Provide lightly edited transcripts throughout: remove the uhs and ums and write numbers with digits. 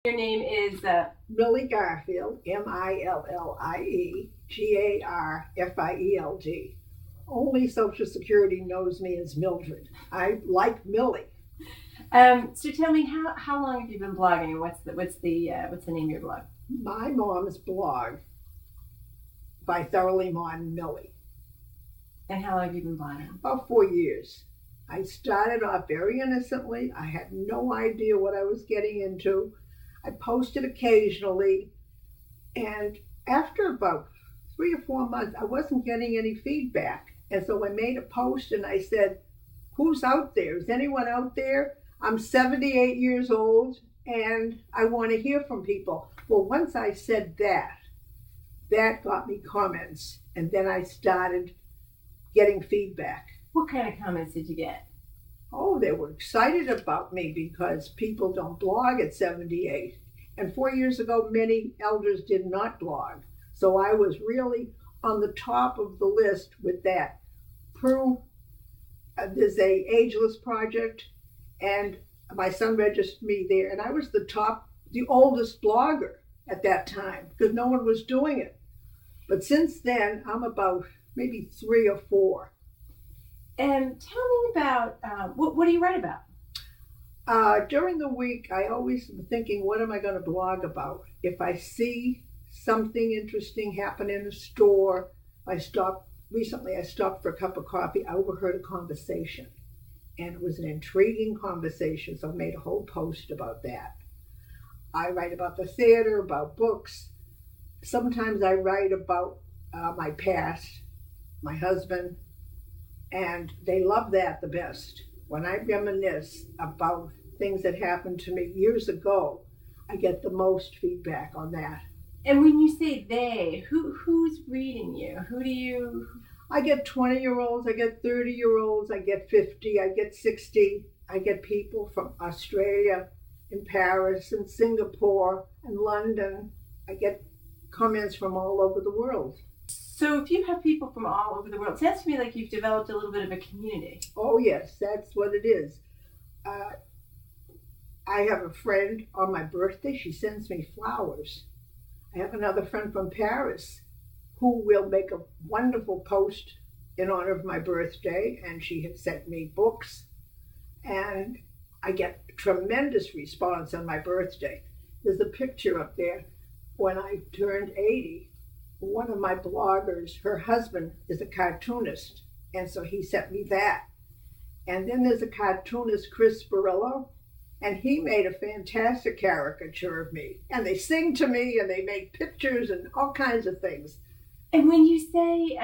Your name is Millie Garfield, Milliegarfield. Only Social Security knows me as Mildred. I like Millie. So tell me, how long have you been blogging, and what's the name of your blog? My mom's blog by Thoroughly Modern Millie. And how long have you been blogging? About 4 years. I started off very innocently. I had no idea what I was getting into. I posted occasionally, and after about 3 or 4 months, I wasn't getting any feedback. And so I made a post and I said, who's out there? Is anyone out there? I'm 78 years old and I want to hear from people. Well, once I said that got me comments, and then I started getting feedback. What kind of comments did you get? Oh, they were excited about me because people don't blog at 78. And 4 years ago, many elders did not blog. So I was really on the top of the list with that. There's a ageless project, and my son registered me there. And I was the oldest blogger at that time because no one was doing it. But since then, I'm about maybe 3 or 4. And tell me about, what do you write about? During the week, I always am thinking, what am I going to blog about? If I see something interesting happen in a store, recently I stopped for a cup of coffee, I overheard a conversation. And it was an intriguing conversation, so I made a whole post about that. I write about the theater, about books. Sometimes I write about my past, my husband, and they love that the best. When I reminisce about things that happened to me years ago, I get the most feedback on that. And when you say they, who's reading you? Who do you... I get 20-year-olds, I get 30-year-olds, I get 50, I get 60. I get people from Australia, in Paris, and Singapore, and London. I get comments from all over the world. So if you have people from all over the world, it sounds to me like you've developed a little bit of a community. Oh yes, that's what it is. I have a friend on my birthday, she sends me flowers. I have another friend from Paris who will make a wonderful post in honor of my birthday, and she has sent me books. And I get tremendous response on my birthday. There's a picture up there when I turned 80. One of my bloggers, her husband is a cartoonist, and so he sent me that. And then there's a cartoonist, Chris Barillo, and he made a fantastic caricature of me. And they sing to me, and they make pictures and all kinds of things. And when you say,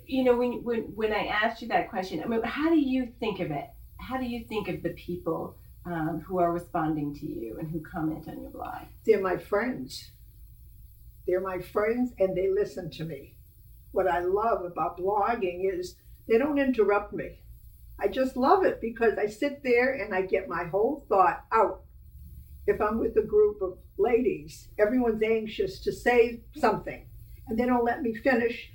when I asked you that question, I mean, how do you think of it? How do you think of the people who are responding to you and who comment on your blog? They're my friends. They're my friends, and they listen to me. What I love about blogging is they don't interrupt me. I just love it because I sit there and I get my whole thought out. If I'm with a group of ladies, everyone's anxious to say something, and they don't let me finish.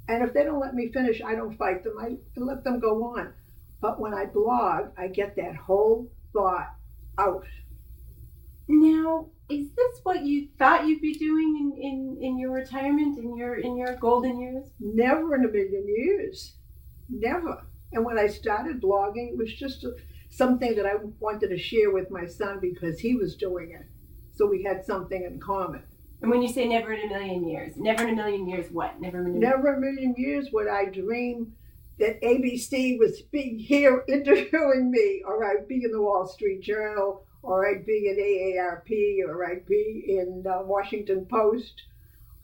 And if they don't let me finish, I don't fight them. I let them go on. But when I blog, I get that whole thought out. Now, is this what you thought you'd be doing in your retirement, in your golden years? Never in a million years. Never. And when I started blogging, it was just something that I wanted to share with my son because he was doing it. So we had something in common. And when you say never in a million years what? Never in a million years would I dream that ABC was being here interviewing me, or I'd be in the Wall Street Journal, or I'd be in AARP, or I'd be in Washington Post,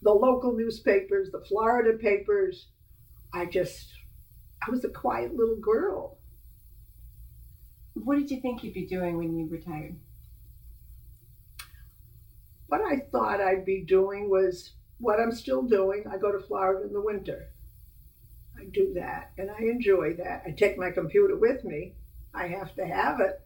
the local newspapers, the Florida papers. I was a quiet little girl. What did you think you'd be doing when you retired? What I thought I'd be doing was what I'm still doing. I go to Florida in the winter. I do that, and I enjoy that. I take my computer with me. I have to have it.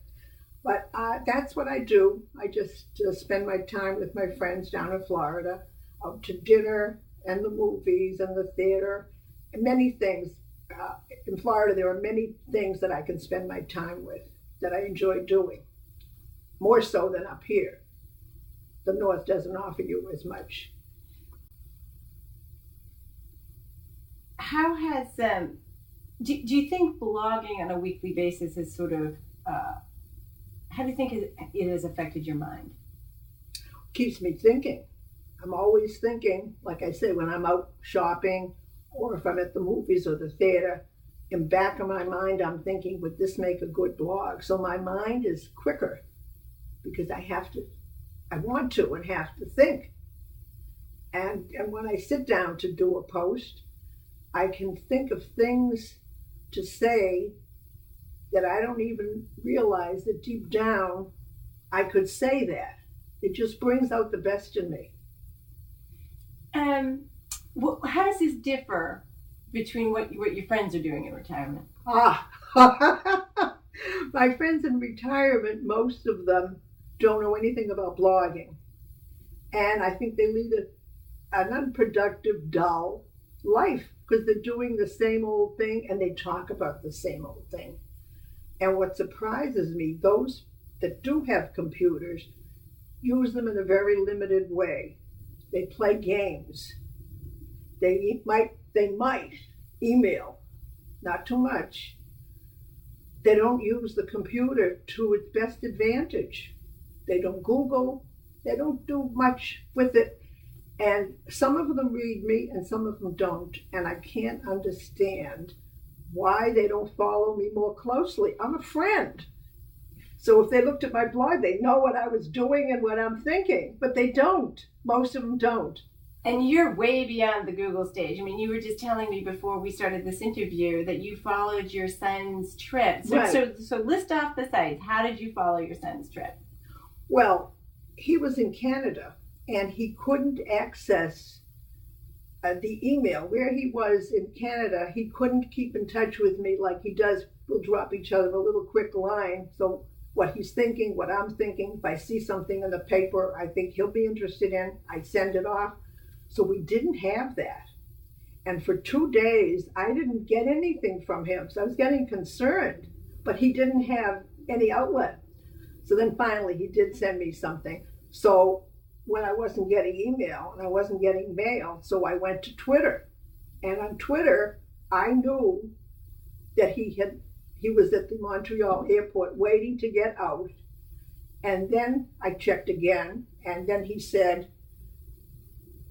But that's what I do. I just spend my time with my friends down in Florida, out to dinner and the movies and the theater, and many things. In Florida, there are many things that I can spend my time with that I enjoy doing, more so than up here. the North doesn't offer you as much. How has do you think blogging on a weekly basis is sort of how do you think it has affected your mind? Keeps me thinking. I'm always thinking, like I say, when I'm out shopping or if I'm at the movies or the theater, in back of my mind, I'm thinking, would this make a good blog? So my mind is quicker because I want to and have to think. And when I sit down to do a post, I can think of things to say that I don't even realize that deep down I could say that. It just brings out the best in me. Well, how does this differ between what your friends are doing in retirement? My friends in retirement, most of them don't know anything about blogging. And I think they lead an unproductive, dull life because they're doing the same old thing and they talk about the same old thing. And what surprises me, those that do have computers use them in a very limited way. They play games. They might email, not too much. They don't use the computer to its best advantage. They don't Google. They don't do much with it. And some of them read me and some of them don't. And I can't understand why they don't follow me more closely. I'm a friend. So if they looked at my blog, they know what I was doing and what I'm thinking, but they don't. Most of them don't. And you're way beyond the Google stage. I mean, you were just telling me before we started this interview that you followed your son's trip. So list off the sites. How did you follow your son's trip? Well, he was in Canada and he couldn't access the email. Where he was in Canada, he couldn't keep in touch with me like he does. We'll drop each other a little quick line. So what he's thinking, what I'm thinking, if I see something in the paper I think he'll be interested in, I send it off. So we didn't have that. And for 2 days, I didn't get anything from him. So I was getting concerned, but he didn't have any outlet. So then finally he did send me something. So when I wasn't getting email and I wasn't getting mail, so I went to Twitter. And on Twitter, I knew that he was at the Montreal airport waiting to get out. And then I checked again, and then he said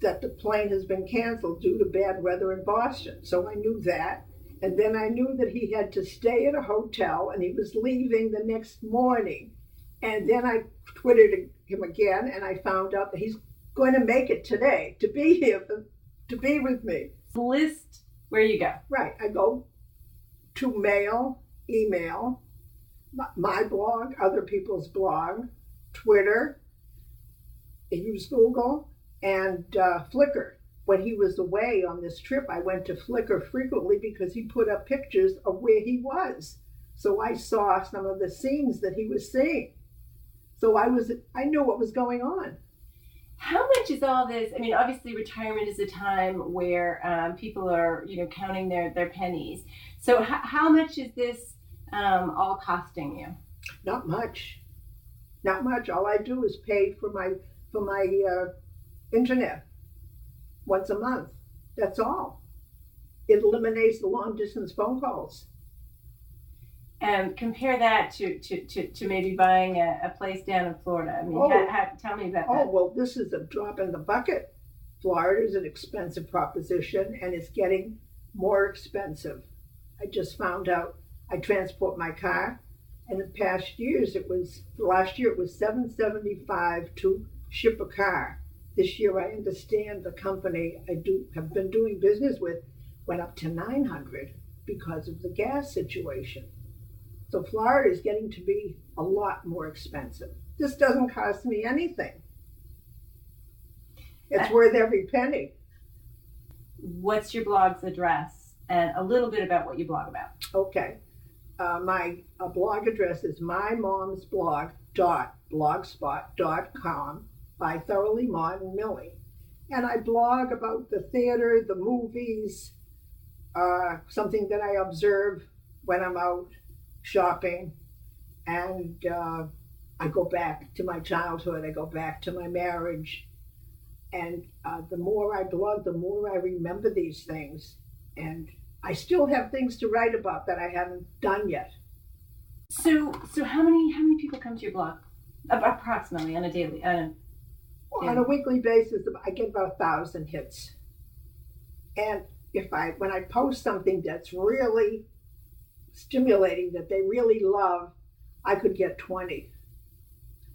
that the plane has been canceled due to bad weather in Boston. So I knew that. And then I knew that he had to stay at a hotel and he was leaving the next morning. And then I Twittered him again and I found out that he's going to make it today to be here, to be with me. List where you go. Right. I go to mail, email, my blog, other people's blog, Twitter, I use Google, and Flickr. When he was away on this trip, I went to Flickr frequently because he put up pictures of where he was. So I saw some of the scenes that he was seeing. So I knew what was going on. How much is all this? I mean, obviously retirement is a time where people are, counting their pennies. So how much is this all costing you? Not much. Not much. All I do is pay for my internet once a month. That's all. It eliminates the long distance phone calls. And compare that to maybe buying a place down in Florida. I mean, tell me about that. Oh, well, this is a drop in the bucket. Florida is an expensive proposition, and it's getting more expensive. I just found out I transport my car, and in past years, last year it was $775 to ship a car. This year, I understand the company have been doing business with went up to $900 because of the gas situation. So Florida is getting to be a lot more expensive. This doesn't cost me anything. It's worth every penny. What's your blog's address? And a little bit about what you blog about. Okay. My blog address is mymomsblog.blogspot.com by Thoroughly Modern Millie. And I blog about the theater, the movies, something that I observe when I'm out shopping, and I go back to my childhood. I go back to my marriage. And the more I blog, the more I remember these things. And I still have things to write about that I haven't done yet. So how many people come to your blog approximately on a daily? On a weekly basis, I get about 1,000 hits. And when I post something that's really stimulating, that they really love, I could get 20.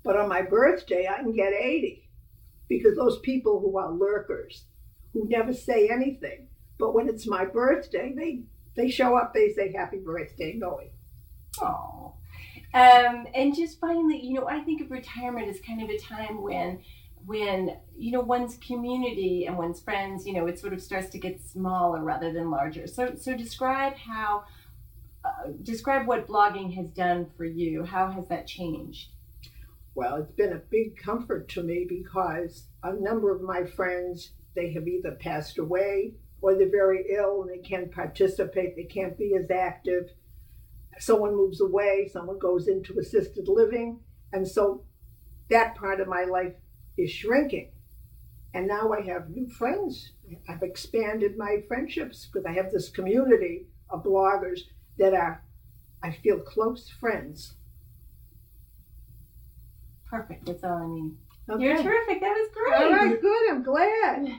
But on my birthday, I can get 80. Because those people who are lurkers, who never say anything, but when it's my birthday, they show up, they say happy birthday, Millie. Oh. And just finally, I think of retirement as kind of a time when one's community and one's friends, it sort of starts to get smaller rather than larger. So describe what blogging has done for you. How has that changed? Well, it's been a big comfort to me because a number of my friends, they have either passed away or they're very ill and they can't participate, they can't be as active. Someone moves away, someone goes into assisted living, and so that part of my life is shrinking. And now I have new friends. I've expanded my friendships because I have this community of bloggers that I feel, close friends. Perfect. That's all I need. Okay. You're terrific. That was great. All right, good. I'm glad.